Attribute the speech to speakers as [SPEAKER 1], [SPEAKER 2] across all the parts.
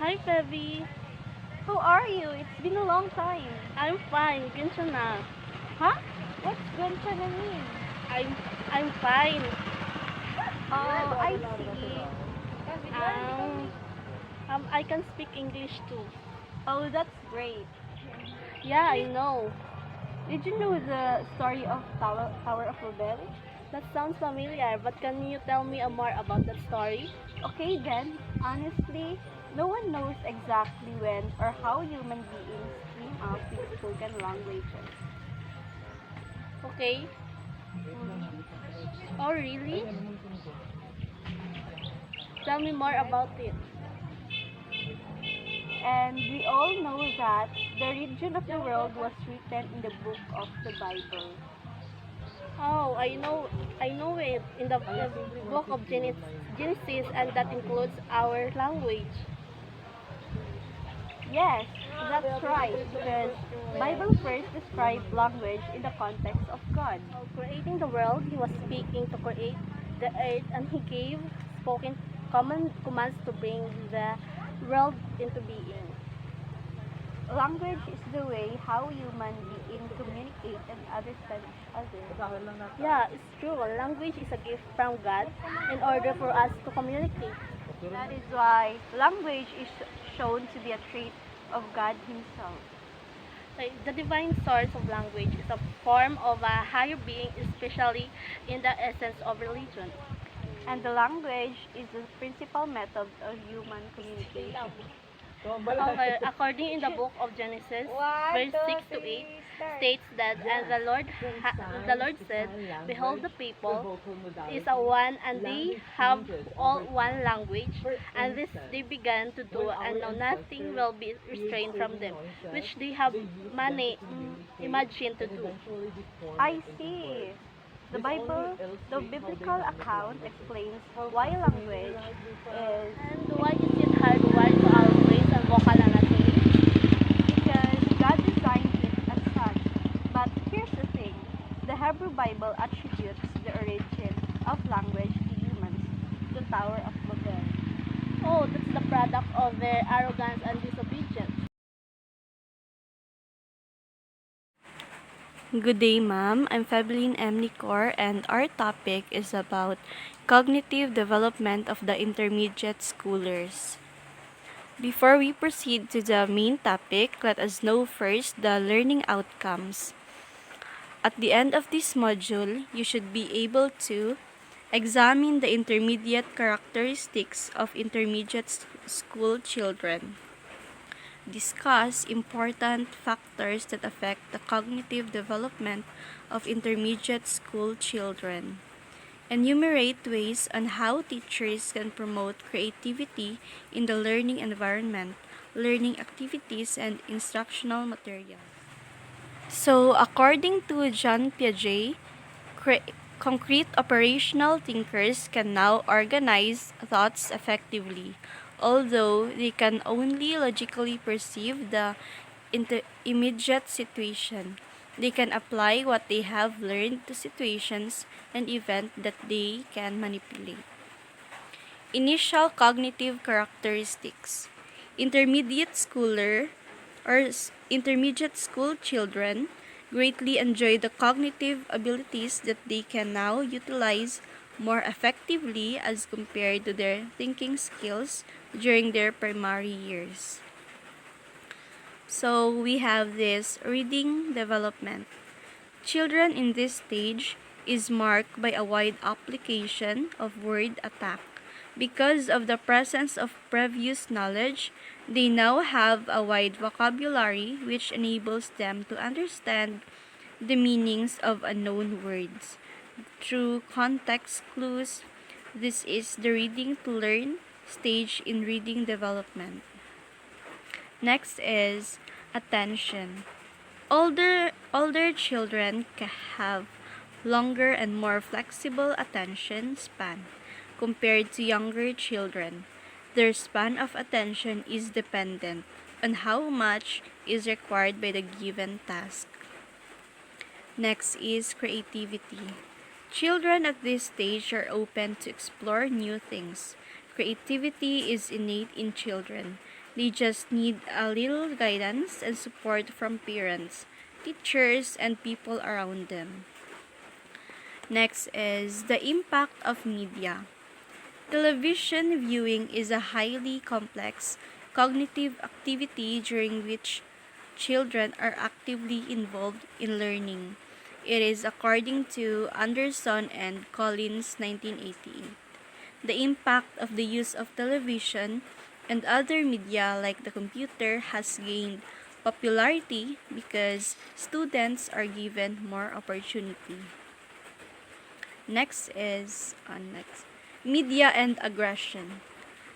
[SPEAKER 1] Hi, Febby.
[SPEAKER 2] How are you? It's been a long time.
[SPEAKER 1] I'm fine. Ganito na.
[SPEAKER 2] Huh? What's gancha na mean?
[SPEAKER 1] I'm I'm fine.
[SPEAKER 2] Oh, I see.
[SPEAKER 1] Um, I can speak English too.
[SPEAKER 2] Oh, that's great.
[SPEAKER 1] Yeah, I know.
[SPEAKER 2] Did you know the story of Tower of Babel?
[SPEAKER 1] That sounds familiar, but can you tell me more about that story?
[SPEAKER 2] Okay then, honestly, no one knows exactly when or how human beings came up with spoken languages.
[SPEAKER 1] Okay. Oh, really? Tell me more about it.
[SPEAKER 2] And we all know that the region of the world was written in the book of the Bible.
[SPEAKER 1] Oh, I know it in the book of Genesis, and that includes our language.
[SPEAKER 2] Yes, that's right, because Bible first described language in the context of God.
[SPEAKER 1] So, creating the world, he was speaking to create the earth, and he gave spoken common commands to bring the world into being.
[SPEAKER 2] Language is the way how human beings communicate and understand each other.
[SPEAKER 1] Yeah, it's true. Language is a gift from God in order for us to communicate.
[SPEAKER 2] That is why language is shown to be a trait of God Himself.
[SPEAKER 1] Like, the divine source of language is a form of a higher being, especially in the essence of religion.
[SPEAKER 2] And the language is the principal method of human communication.
[SPEAKER 1] Okay, according in the book of Genesis, verse 6 to 8 states that, and the Lord said, behold, the people is a one, and they have all one language, and this they began to do, and now nothing will be restrained from them, which they have imagined to do.
[SPEAKER 2] I see. The biblical account explains why language is
[SPEAKER 1] And why is it hardwired to our brains and vocal anatomy?
[SPEAKER 2] because God designed it as such. But here's the thing, the Hebrew Bible attributes the origin of language to humans, the Tower of Babel.
[SPEAKER 1] Oh, that's the product of their arrogance and disobedience.
[SPEAKER 3] Good day, ma'am. I'm Febeline M. Nicor, and our topic is about cognitive development of the intermediate schoolers. Before we proceed to the main topic, let us know first the learning outcomes. At the end of this module, you should be able to examine the intermediate characteristics of intermediate school children, discuss important factors that affect the cognitive development of intermediate school children, enumerate ways on how teachers can promote creativity in the learning environment, learning activities, and instructional materials. So, according to John Piaget, concrete operational thinkers can now organize thoughts effectively, although they can only logically perceive the immediate situation. They can apply what they have learned to situations and events that they can manipulate. Initial cognitive characteristics. Intermediate schooler or intermediate school children greatly enjoy the cognitive abilities that they can now utilize more effectively as compared to their thinking skills during their primary years. So we have this reading development. Children in this stage is marked by a wide application of word attack. Because of the presence of previous knowledge, they now have a wide vocabulary which enables them to understand the meanings of unknown words. Through context clues, this is the reading to learn stage in reading development. Next is attention. Older children have longer and more flexible attention span compared to younger children. Their span of attention is dependent on how much is required by the given task. Next is creativity. Children at this stage are open to explore new things. Creativity is innate in children. They just need a little guidance and support from parents, teachers, and people around them. Next is the impact of media. Television viewing is a highly complex cognitive activity during which children are actively involved in learning. It is according to Anderson and Collins 1988. The impact of the use of television and other media like the computer has gained popularity because students are given more opportunity. Next, media and aggression.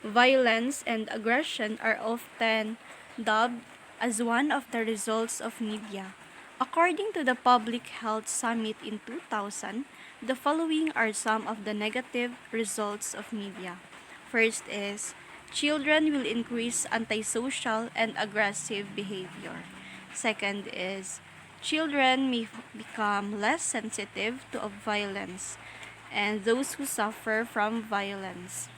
[SPEAKER 3] Violence and aggression are often dubbed as one of the results of media. According to the Public Health Summit in 2000, the following are some of the negative results of media. First is, children will increase antisocial and aggressive behavior. Second is, children may become less sensitive to violence and those who suffer from violence.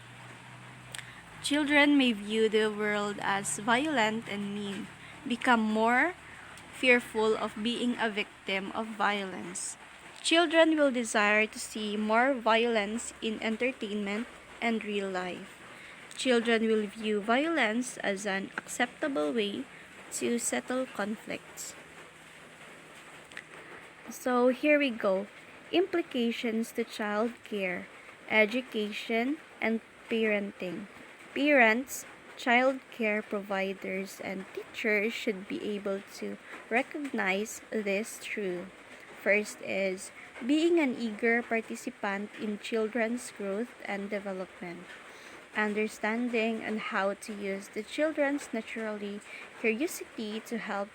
[SPEAKER 3] Children may view the world as violent and mean, become more fearful of being a victim of violence. Children will desire to see more violence in entertainment and real life. Children will view violence as an acceptable way to settle conflicts. So here we go. Implications to child care, education, and parenting. Parents, child care providers, and teachers should be able to recognize this truth. First is being an eager participant in children's growth and development. Understanding on how to use the children's naturally curiosity to help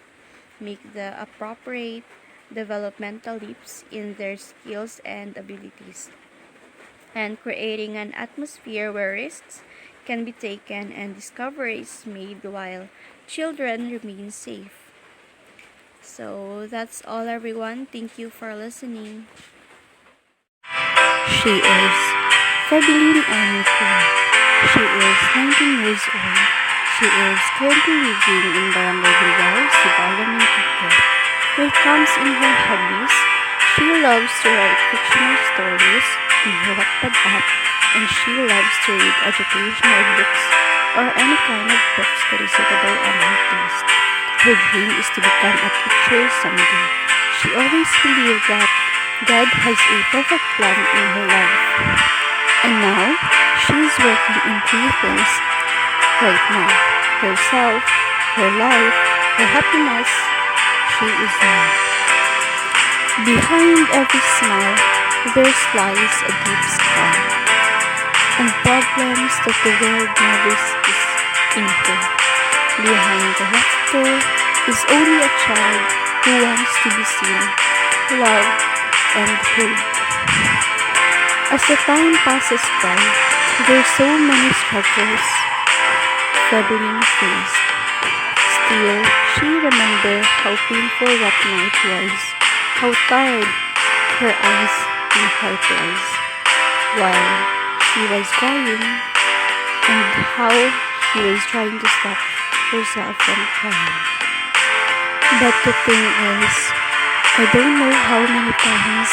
[SPEAKER 3] make the appropriate developmental leaps in their skills and abilities, and creating an atmosphere where risks can be taken and discoveries made while children remain safe. So that's all, everyone. Thank you for listening.
[SPEAKER 4] She is Febline Nicole. She is 19 years old. She is currently living in Barangay Bilbao, Sibalo, Manteca. When it comes in her hobbies, she loves to write fictional stories in her Wattpad app, and she loves to read educational books or any kind of books that is suitable on her taste. Her dream is to become a teacher someday. She always believes that God has a perfect plan in her life. And now, she is working in three things right now: herself, her life, her happiness. She is now. Behind every smile, there lies a deep scar, and problems that the world never sees in her. Behind the laughter is only a child who wants to be seen, loved, and heard. As the time passes by, there are so many struggles Febline faced. Still, she remembered how painful that night was, how tired her eyes and heart was, while she was crying, and how she was trying to stop herself from crying. But the thing is, I don't know how many times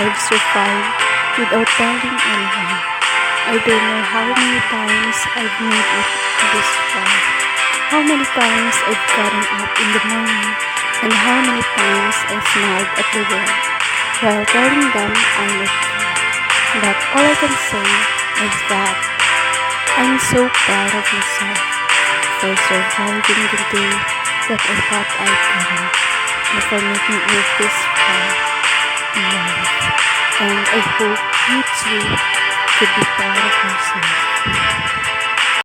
[SPEAKER 4] I've survived without telling anyone. I don't know how many times I've made it this far. How many times I've gotten up in the morning, and how many times I smiled at the world while telling them I'm okay. But all I can say is that I'm so proud of myself for surviving the day that I thought I couldn't, and for making it this far in life. And I hope you too could be proud of yourself.